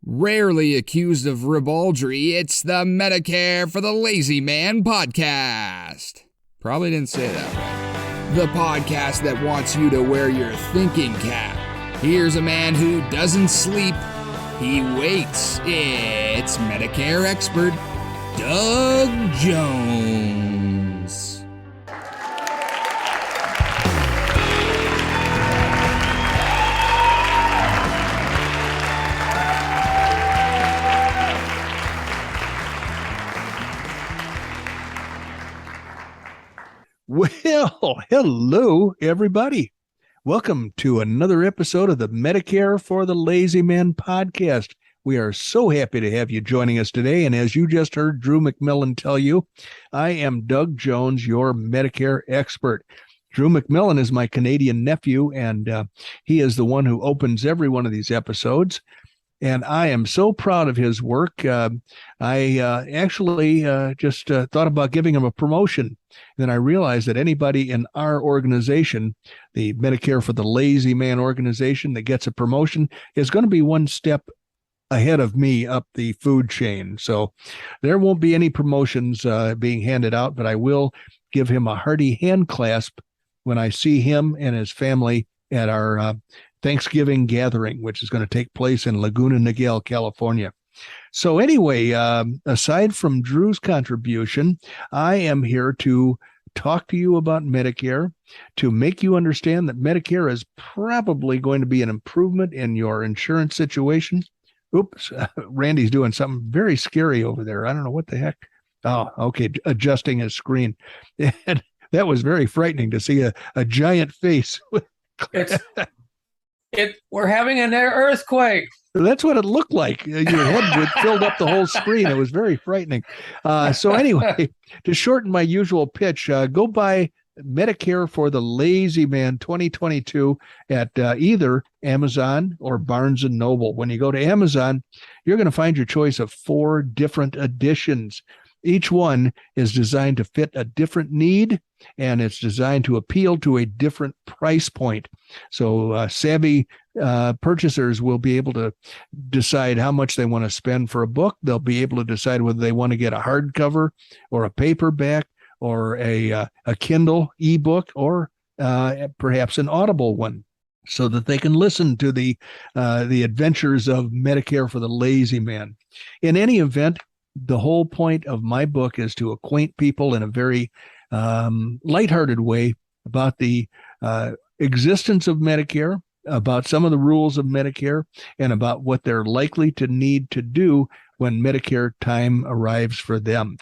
Rarely accused of ribaldry, it's the Medicare for the Lazy Man podcast. Probably didn't say that right. The podcast that wants you to wear your thinking cap. Here's a man who doesn't sleep, he waits. It's Medicare expert Doug Jones. Well, hello, everybody. Welcome to another episode of the Medicare for the Lazy Man podcast. We are so happy to have you joining us today. And as you just heard Drew McMillan tell you, I am Doug Jones, your Medicare expert. Drew McMillan is my Canadian nephew, and he is the one who opens every one of these episodes. And I am so proud of his work. I actually just thought about giving him a promotion. Then I realized that anybody in our organization, the Medicare for the Lazy Man organization, that gets a promotion is going to be one step ahead of me up the food chain. So there won't be any promotions being handed out, but I will give him a hearty hand clasp when I see him and his family at our Thanksgiving gathering, which is going to take place in Laguna Niguel, California. So anyway, aside from Drew's contribution, I am here to talk to you about Medicare, to make you understand that Medicare is probably going to be an improvement in your insurance situation. Oops, Randy's doing something very scary over there. I don't know what the heck. Oh, okay, adjusting his screen. And that was very frightening to see a giant face. We're having an earthquake. That's what it looked like. Your head filled up the whole screen. It was very frightening. So anyway, to shorten my usual pitch, go buy Medicare for the Lazy Man 2022 at either Amazon or Barnes & Noble. When you go to Amazon, you're going to find your choice of 4 different editions. Each one is designed to fit a different need, and it's designed to appeal to a different price point. So savvy purchasers will be able to decide how much they want to spend for a book. They'll be able to decide whether they want to get a hardcover or a paperback or a Kindle ebook or perhaps an Audible one, so that they can listen to the adventures of Medicare for the Lazy Man. In any event, the whole point of my book is to acquaint people in a very lighthearted way about the existence of Medicare, about some of the rules of Medicare, and about what they're likely to need to do when Medicare time arrives for them.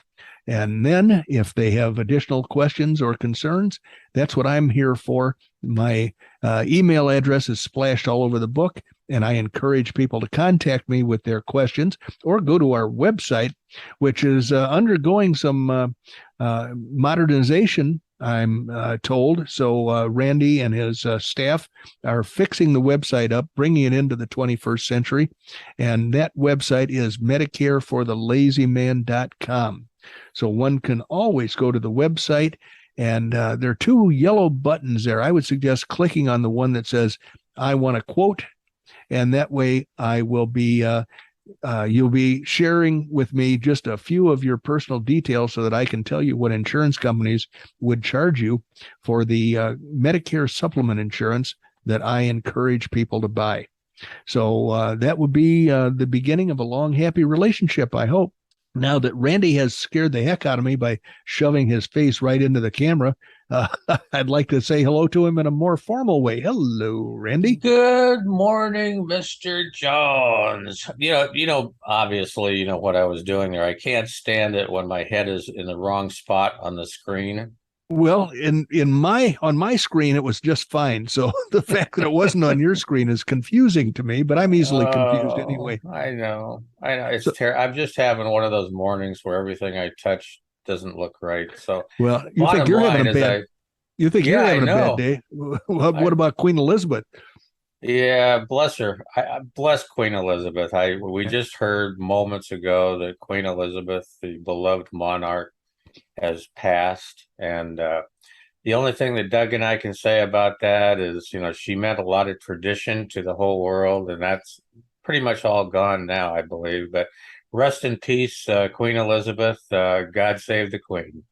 And then if they have additional questions or concerns, that's what I'm here for. My email address is splashed all over the book, and I encourage people to contact me with their questions or go to our website, which is undergoing some modernization, I'm told. So Randy and his staff are fixing the website up, bringing it into the 21st century. And that website is medicareforthelazyman.com. So one can always go to the website, and there are 2 yellow buttons there. I would suggest clicking on the one that says, I want a quote, and that way I will be, you'll be sharing with me just a few of your personal details so that I can tell you what insurance companies would charge you for the Medicare supplement insurance that I encourage people to buy. So that would be the beginning of a long, happy relationship, I hope. Now that Randy has scared the heck out of me by shoving his face right into the camera, I'd like to say hello to him in a more formal way. Hello, Randy. Good morning, Mr. Jones. Obviously, you know what I was doing there. I can't stand it when my head is in the wrong spot on the screen. Well, on my screen, it was just fine. So the fact that it wasn't on your screen is confusing to me, but I'm easily confused anyway. I know. It's terrible. I'm just having one of those mornings where everything I touch doesn't look right. So, well, you think you're having a bad day. What about Queen Elizabeth? Yeah, bless her. Bless Queen Elizabeth. We just heard moments ago that Queen Elizabeth, the beloved monarch, has passed, and the only thing that Doug and I can say about that is, she meant a lot of tradition to the whole world, and that's pretty much all gone now, I believe. But rest in peace, Queen Elizabeth. God save the Queen.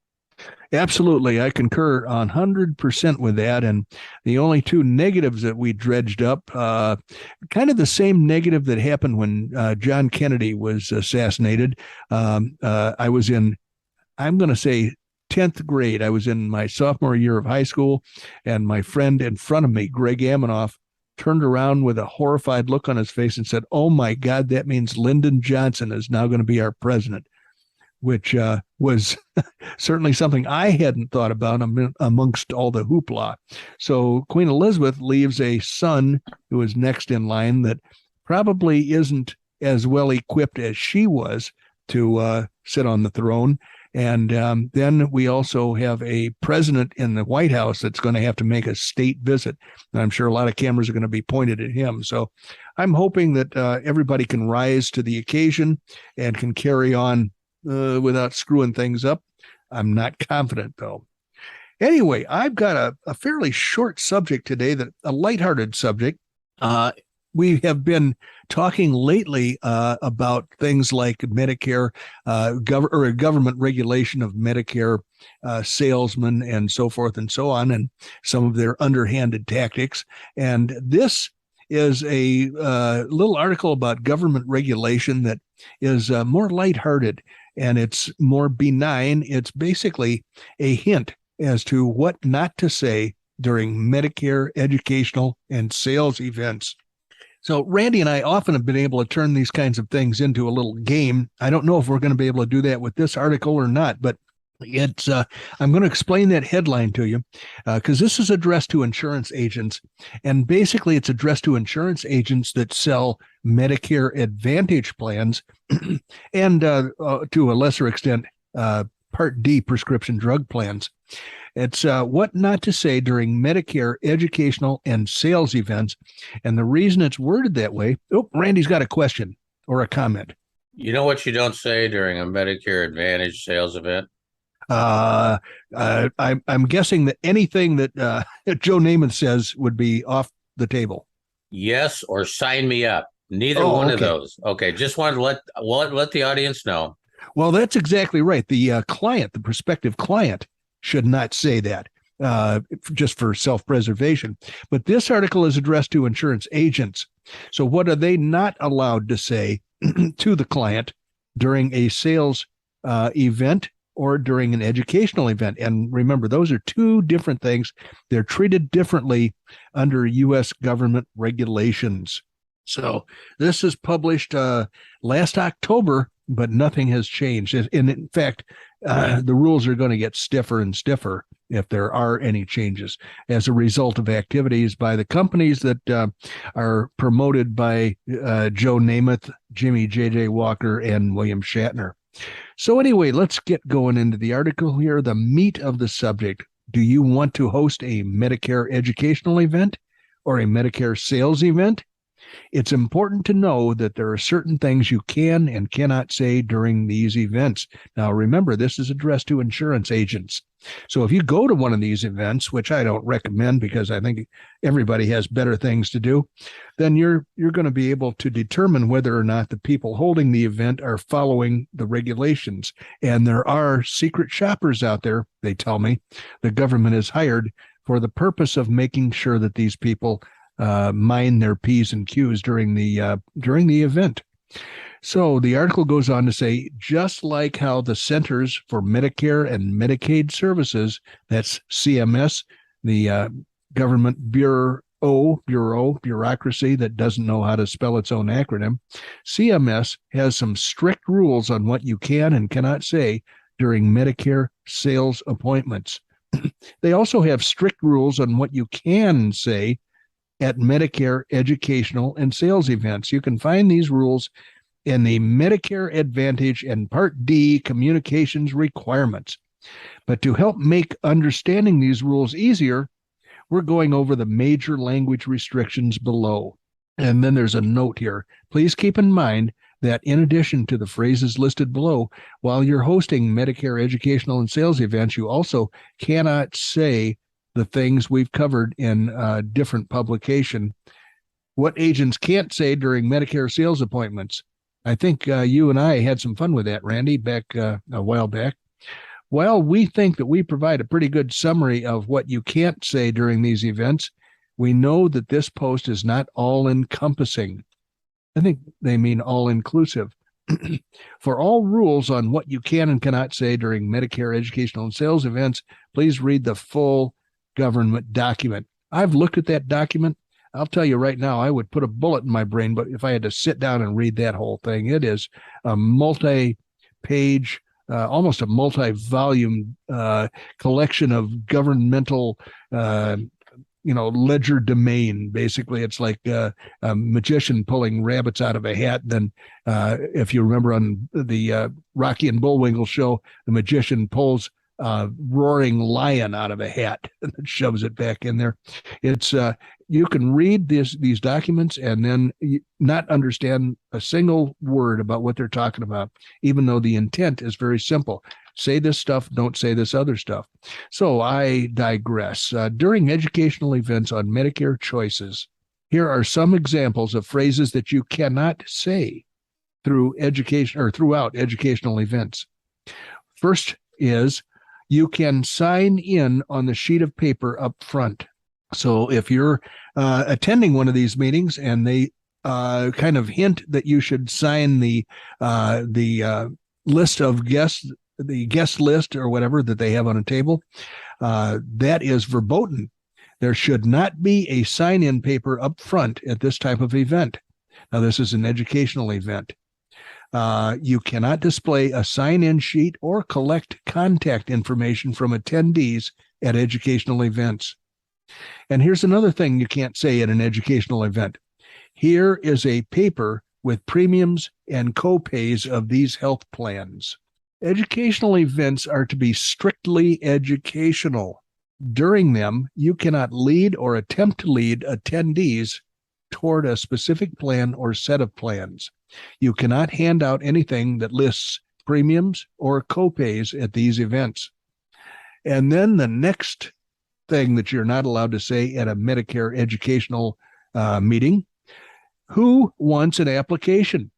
Absolutely. I concur 100% with that. And the only two negatives that we dredged up, kind of the same negative that happened when John Kennedy was assassinated. I was in, I'm going to say, 10th grade. I was in my sophomore year of high school, and my friend in front of me, Greg Amanoff, turned around with a horrified look on his face and said, "Oh my God, that means Lyndon Johnson is now going to be our president," which was certainly something I hadn't thought about amongst all the hoopla. So Queen Elizabeth leaves a son who is next in line that probably isn't as well equipped as she was to sit on the throne. And then we also have a president in the White House that's going to have to make a state visit. And I'm sure a lot of cameras are going to be pointed at him. So I'm hoping that everybody can rise to the occasion and can carry on without screwing things up. I'm not confident, though. Anyway, I've got a fairly short subject today, a lighthearted subject. We have been talking lately about things like Medicare, government regulation of Medicare salesmen and so forth and so on, and some of their underhanded tactics. And this is a little article about government regulation that is more lighthearted and it's more benign. It's basically a hint as to what not to say during Medicare educational and sales events. So Randy and I often have been able to turn these kinds of things into a little game. I don't know if we're going to be able to do that with this article or not, but it's I'm going to explain that headline to you because this is addressed to insurance agents, and basically it's addressed to insurance agents that sell Medicare Advantage plans and to a lesser extent Part D prescription drug plans. It's what not to say during Medicare educational and sales events. And the reason it's worded that way, Randy's got a question or a comment. You know what you don't say during a Medicare Advantage sales event? I'm guessing that anything that Joe Namath says would be off the table. Yes, or sign me up. Neither one of those. Okay, just wanted to let the audience know. Well, that's exactly right. The client, the prospective client, should not say that just for self-preservation. But this article is addressed to insurance agents. So what are they not allowed to say to the client during a sales event or during an educational event? And remember, those are two different things. They're treated differently under U.S. government regulations. So this is published last October, but nothing has changed. And in fact, the rules are going to get stiffer and stiffer if there are any changes as a result of activities by the companies that are promoted by Joe Namath, Jimmy J.J. Walker, and William Shatner. So anyway, let's get going into the article here. The meat of the subject. Do you want to host a Medicare educational event or a Medicare sales event? It's important to know that there are certain things you can and cannot say during these events. Now, remember, this is addressed to insurance agents. So if you go to one of these events, which I don't recommend because I think everybody has better things to do, then you're going to be able to determine whether or not the people holding the event are following the regulations. And there are secret shoppers out there, they tell me, the government has hired for the purpose of making sure that these people mind their P's and Q's during the event. So the article goes on to say, just like how the Centers for Medicare and Medicaid Services, that's CMS, the government bureaucracy that doesn't know how to spell its own acronym, CMS has some strict rules on what you can and cannot say during Medicare sales appointments. They also have strict rules on what you can say at Medicare educational and sales events. You can find these rules in the Medicare Advantage and Part D communications requirements. But to help make understanding these rules easier, we're going over the major language restrictions below. And then there's a note here. Please keep in mind that in addition to the phrases listed below, while you're hosting Medicare educational and sales events, you also cannot say the things we've covered in a different publication What agents can't say during Medicare sales appointments. I think you and I had some fun with that, Randy, back a while back. Well, we think that we provide a pretty good summary of what you can't say during these events. We know that this post is not all-encompassing. I think they mean all-inclusive. For all rules on what you can and cannot say during Medicare educational and sales events, please read the full government document. I've looked at that document. I'll tell you right now, I would put a bullet in my brain, but if I had to sit down and read that whole thing, it is a multi-page, almost a multi-volume collection of governmental ledger domain. Basically, it's like a magician pulling rabbits out of a hat. Then, if you remember on the Rocky and Bullwinkle show, the magician pulls a roaring lion out of a hat and shoves it back in there. It's you can read these documents and then not understand a single word about what they're talking about, even though the intent is very simple. Say this stuff, don't say this other stuff. So I digress. During educational events on Medicare choices, here are some examples of phrases that you cannot say through education or throughout educational events. First is you can sign in on the sheet of paper up front. So if you're attending one of these meetings and they kind of hint that you should sign the list of guests, the guest list or whatever that they have on a table, that is verboten. There should not be a sign-in paper up front at this type of event. Now, this is an educational event. You cannot display a sign-in sheet or collect contact information from attendees at educational events. And here's another thing you can't say at an educational event. Here is a paper with premiums and co-pays of these health plans. Educational events are to be strictly educational. During them, you cannot lead or attempt to lead attendees toward a specific plan or set of plans. You cannot hand out anything that lists premiums or co-pays at these events. And then the next thing that you're not allowed to say at a Medicare educational meeting, who wants an application?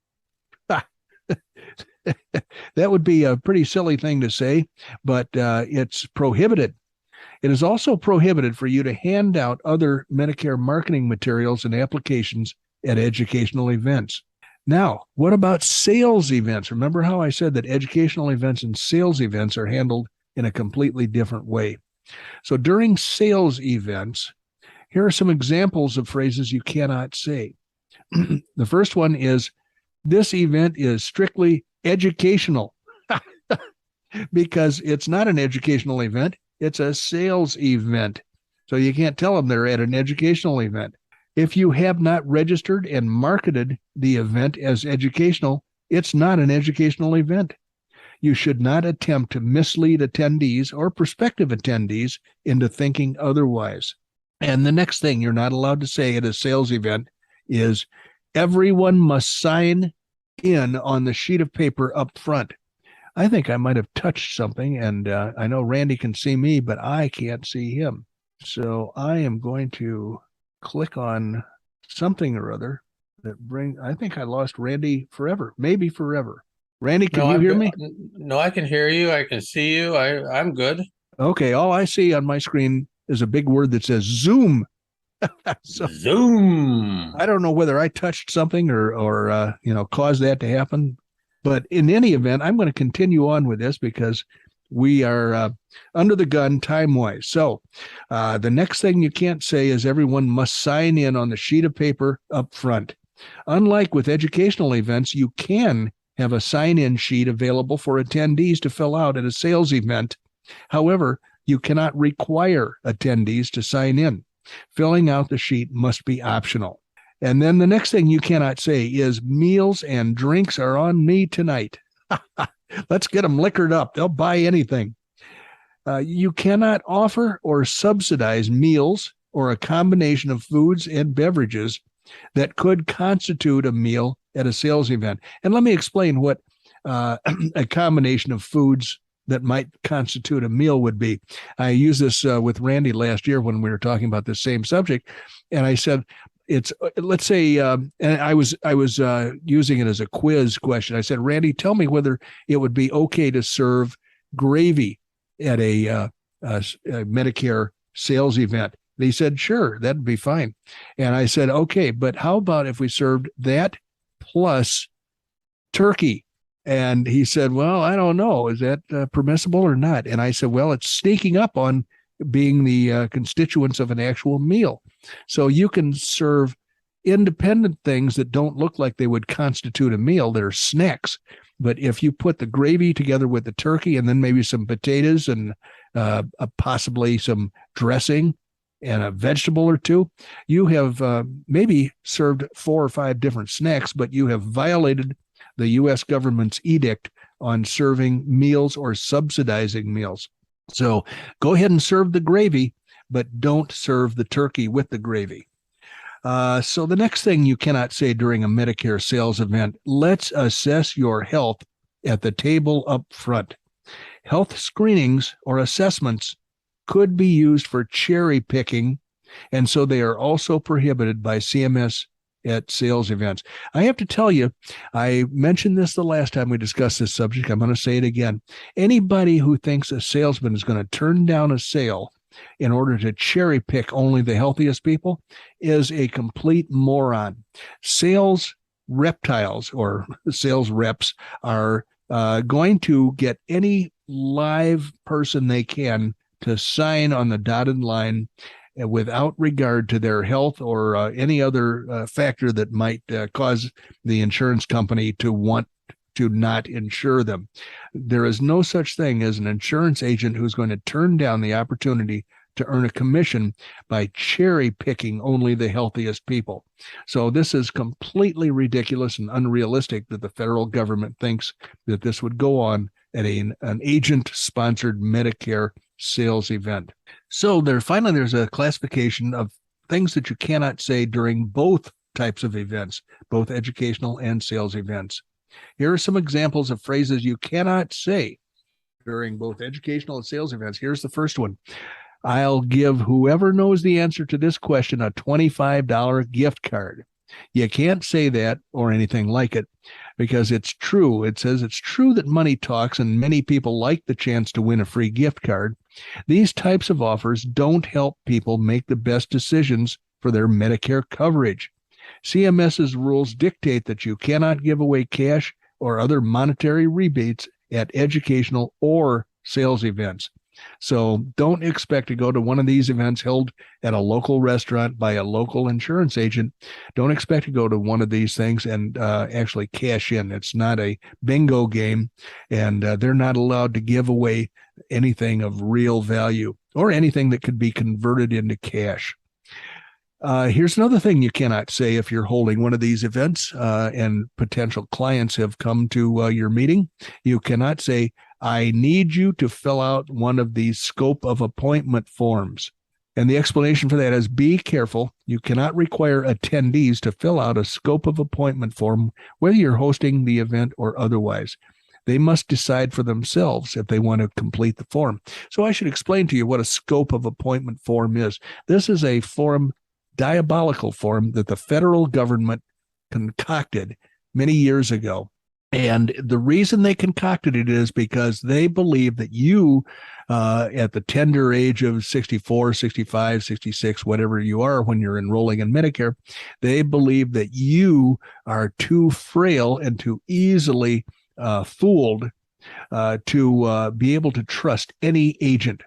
That would be a pretty silly thing to say, but it's prohibited. It is also prohibited for you to hand out other Medicare marketing materials and applications at educational events. Now, what about sales events? Remember how I said that educational events and sales events are handled in a completely different way. So during sales events, here are some examples of phrases you cannot say. The first one is, this event is strictly educational, because it's not an educational event, it's a sales event. So you can't tell them they're at an educational event. If you have not registered and marketed the event as educational, it's not an educational event. You should not attempt to mislead attendees or prospective attendees into thinking otherwise. And the next thing you're not allowed to say at a sales event is, everyone must sign in on the sheet of paper up front. I think I might have touched something, and I know Randy can see me, but I can't see him. So I am going to click on something or other that I think I lost Randy forever, maybe forever. Randy, can you hear me? No, I can hear you. I can see you. I'm good. Okay, all I see on my screen is a big word that says Zoom. So, Zoom. I don't know whether I touched something or caused that to happen. But in any event, I'm going to continue on with this because we are under the gun time-wise. So the next thing you can't say is everyone must sign in on the sheet of paper up front. Unlike with educational events, you can have a sign-in sheet available for attendees to fill out at a sales event. However, you cannot require attendees to sign in. Filling out the sheet must be optional. And then the next thing you cannot say is, meals and drinks are on me tonight. Let's get them liquored up. They'll buy anything. You cannot offer or subsidize meals or a combination of foods and beverages that could constitute a meal at a sales event. And let me explain what a combination of foods that might constitute a meal would be. I used this with Randy last year when we were talking about the same subject. And I said, it's let's say, and I was using it as a quiz question. I said, Randy, tell me whether it would be okay to serve gravy at a Medicare sales event. And he said, sure, that'd be fine. And I said, okay, but how about if we served that plus turkey? And he said, well, I don't know. Is that permissible or not? And I said, well, it's sneaking up on being the constituents of an actual meal. So you can serve independent things that don't look like they would constitute a meal. They're snacks. But if you put the gravy together with the turkey and then maybe some potatoes and possibly some dressing and a vegetable or two, you have maybe served 4 or 5 different snacks, but you have violated the U.S. government's edict on serving meals or subsidizing meals. So go ahead and serve the gravy, but don't serve the turkey with the gravy. So the next thing you cannot say during a Medicare sales event, let's assess your health at the table up front. Health screenings or assessments could be used for cherry picking, and so they are also prohibited by CMS at sales events. I have to tell you, I mentioned this the last time we discussed this subject. I'm going to say it again. Anybody who thinks a salesman is going to turn down a sale in order to cherry pick only the healthiest people is a complete moron. Sales reptiles or sales reps are going to get any live person they can to sign on the dotted line without regard to their health or any other factor that might cause the insurance company to want to not insure them. There is no such thing as an insurance agent who's going to turn down the opportunity to earn a commission by cherry picking only the healthiest people. So this is completely ridiculous and unrealistic that the federal government thinks that this would go on at an agent-sponsored Medicare sales event. So there's a classification of things that you cannot say during both types of events, both educational and sales events. Here are some examples of phrases you cannot say during both educational and sales events. Here's the first one. I'll give whoever knows the answer to this question a $25 gift card. You can't say that or anything like it because it's true. It says it's true that money talks and many people like the chance to win a free gift card. These types of offers don't help people make the best decisions for their Medicare coverage. CMS's rules dictate that you cannot give away cash or other monetary rebates at educational or sales events. So don't expect to go to one of these events held at a local restaurant by a local insurance agent. Don't expect to go to one of these things and actually cash in. It's not a bingo game, and they're not allowed to give away anything of real value or anything that could be converted into cash. Here's another thing you cannot say if you're holding one of these events and potential clients have come to your meeting. You cannot say, I need you to fill out one of these scope of appointment forms. And the explanation for that is be careful. You cannot require attendees to fill out a scope of appointment form, whether you're hosting the event or otherwise. They must decide for themselves if they want to complete the form. So I should explain to you what a scope of appointment form is. This is a diabolical form that the federal government concocted many years ago. And the reason they concocted it is because they believe that you, at the tender age of 64, 65, 66, whatever you are when you're enrolling in Medicare, they believe that you are too frail and too easily fooled to be able to trust any agent.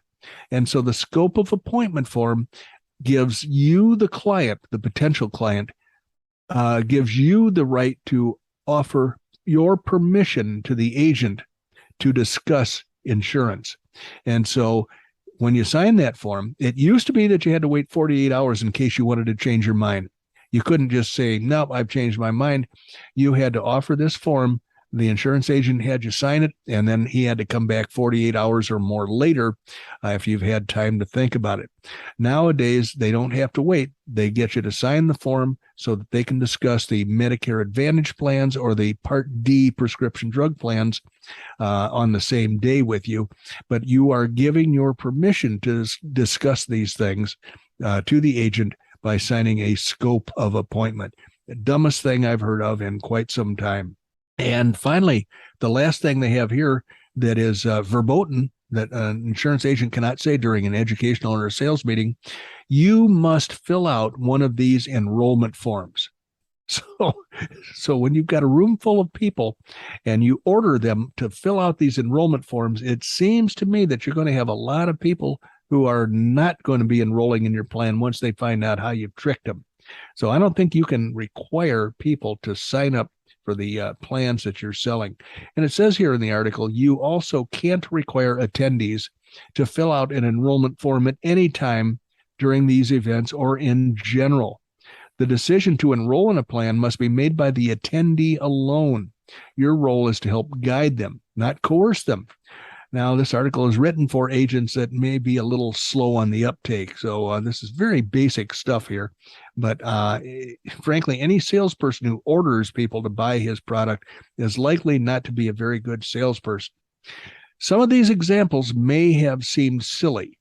And so the scope of appointment form gives you, the client, the potential client, gives you the right to offer your permission to the agent to discuss insurance. And so when you sign that form, it used to be that you had to wait 48 hours in case you wanted to change your mind. You couldn't just say, nope, I've changed my mind. You had to offer this form. The insurance agent had you sign it, and then he had to come back 48 hours or more later if you've had time to think about it. Nowadays, they don't have to wait. They get you to sign the form so that they can discuss the Medicare Advantage plans or the Part D prescription drug plans on the same day with you. But you are giving your permission to discuss these things to the agent by signing a scope of appointment. The dumbest thing I've heard of in quite some time. And finally, the last thing they have here that is verboten that an insurance agent cannot say during an educational or sales meeting, you must fill out one of these enrollment forms. So when you've got a room full of people and you order them to fill out these enrollment forms, it seems to me that you're going to have a lot of people who are not going to be enrolling in your plan once they find out how you've tricked them. So I don't think you can require people to sign up for the plans that you're selling. And it says here in the article, you also can't require attendees to fill out an enrollment form at any time during these events or in general. The decision to enroll in a plan must be made by the attendee alone. Your role is to help guide them, not coerce them. Now, this article is written for agents that may be a little slow on the uptake. So this is very basic stuff here. But frankly, any salesperson who orders people to buy his product is likely not to be a very good salesperson. Some of these examples may have seemed silly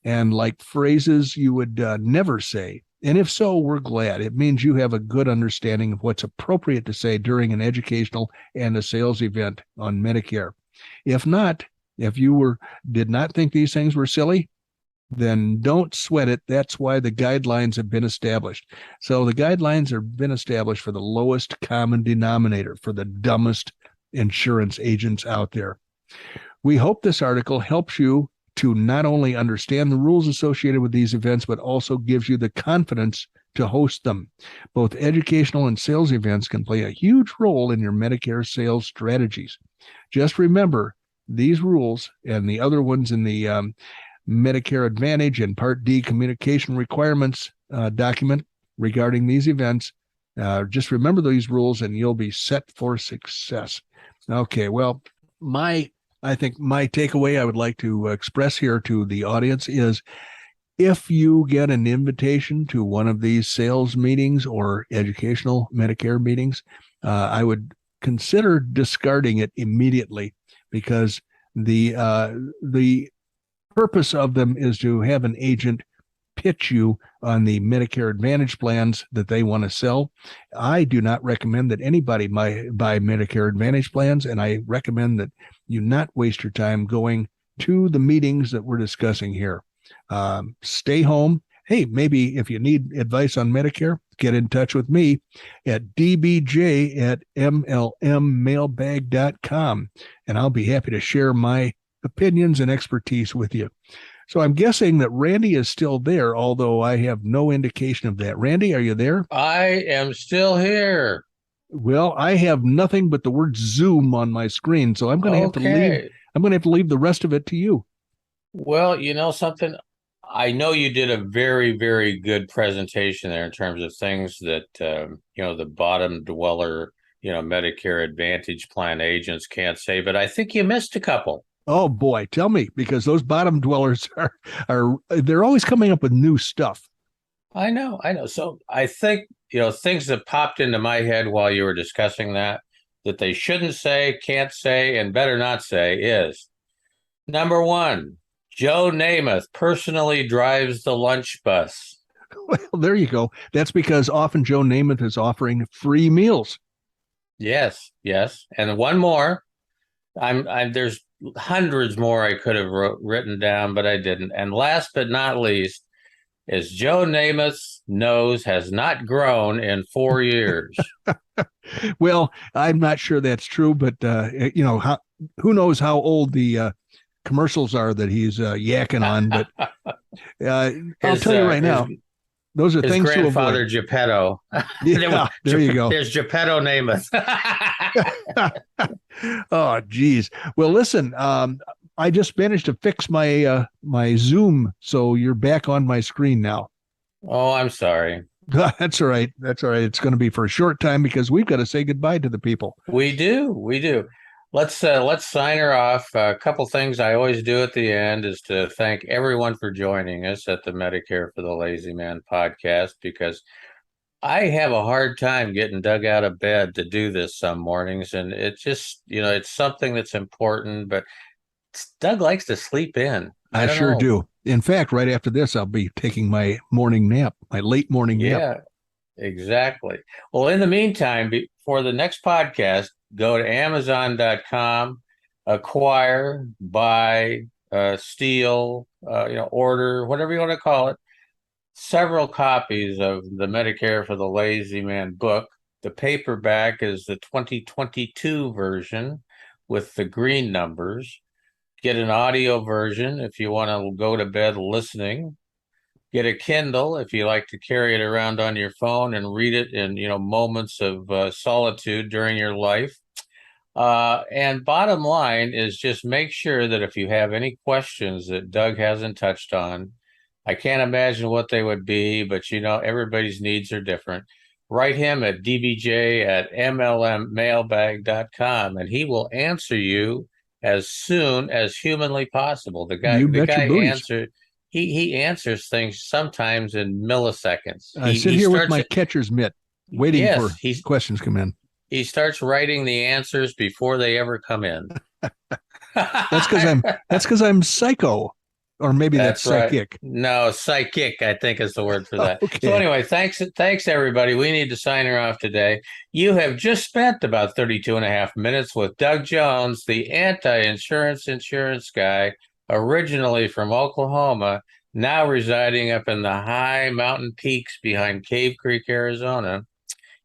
and like phrases you would never say. And if so, we're glad. It means you have a good understanding of what's appropriate to say during an educational and a sales event on Medicare. If not, if you did not think these things were silly, then don't sweat it. That's why the guidelines have been established. So the guidelines have been established for the lowest common denominator, for the dumbest insurance agents out there. We hope this article helps you to not only understand the rules associated with these events, but also gives you the confidence to host them. Both educational and sales events can play a huge role in your Medicare sales strategies. Just remember, these rules and the other ones in the Medicare Advantage and Part D communication requirements document regarding these events, just remember these rules and you'll be set for success. Okay, well, I think my takeaway I would like to express here to the audience is if you get an invitation to one of these sales meetings or educational Medicare meetings, I would consider discarding it immediately because the purpose of them is to have an agent pitch you on the Medicare Advantage plans that they want to sell. I do not recommend that anybody buy Medicare Advantage plans, and I recommend that you not waste your time going to the meetings that we're discussing here. Stay home. Hey, maybe if you need advice on Medicare, get in touch with me at dbj@mlmmailbag.com, and I'll be happy to share my opinions and expertise with you. So I'm guessing that Randy is still there, although I have no indication of that. Randy, are you there? I am still here. Well, I have nothing but the word Zoom on my screen, so I'm going to have to leave. I'm going to have to leave the rest of it to you. Well, you know something? I know you did a very, very good presentation there in terms of things that, the bottom dweller, Medicare Advantage plan agents can't say, but I think you missed a couple. Oh boy, tell me, because those bottom dwellers they're always coming up with new stuff. I know. So I think, things that popped into my head while you were discussing that they shouldn't say, can't say, and better not say is, number one, Joe Namath personally drives the lunch bus. Well, there you go. That's because often Joe Namath is offering free meals. Yes. And one more, there's hundreds more I could have written down, but I didn't. And last but not least is Joe Namath's nose has not grown in 4 years. Well, I'm not sure that's true, but who knows how old the commercials are that he's yakking on. But I'll tell you right now, those are things to avoid. His grandfather Geppetto. Yeah, there you go. There's Geppetto Namath. Oh, geez. Well, listen, I just managed to fix my my Zoom, so you're back on my screen now. Oh, I'm sorry. That's all right. It's going to be for a short time because we've got to say goodbye to the people. We do. Let's sign her off. A couple things I always do at the end is to thank everyone for joining us at the Medicare for the Lazy Man podcast, because I have a hard time getting dug out of bed to do this some mornings, and it's just, it's something that's important, but Doug likes to sleep in. I don't sure know. do. In fact, right after this, I'll be taking my morning nap, my late morning nap. Yeah, exactly. Well, in the meantime, for the next podcast, go to Amazon.com, acquire, buy, steal, order, whatever you want to call it, several copies of the Medicare for the Lazy Man book. The paperback is the 2022 version with the green numbers. Get an audio version if you want to go to bed listening. Get a Kindle if you like to carry it around on your phone and read it in moments of solitude during your life. And bottom line is just make sure that if you have any questions that Doug hasn't touched on, I can't imagine what they would be, but everybody's needs are different. Write him at dbj@mlmmailbag.com and he will answer you as soon as humanly possible. The guy You the bet your guy booties. he answers things sometimes in milliseconds. I He sit he here with starts my catcher's mitt, waiting yes, for questions come in. he starts writing the answers before they ever come in. That's because I'm psycho, or maybe that's That's right. psychic. No, psychic, I think is the word for that. So Okay. anyway, thanks everybody. We need to sign her off today. You have just spent about 32 and a half minutes with Doug Jones, the anti-insurance insurance guy, originally from Oklahoma, now residing up in the high mountain peaks behind Cave Creek, Arizona,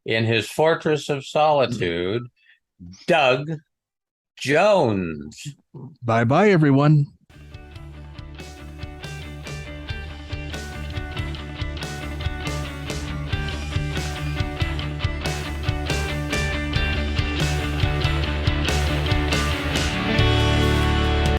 in his fortress of solitude, Doug Jones. Bye bye, everyone.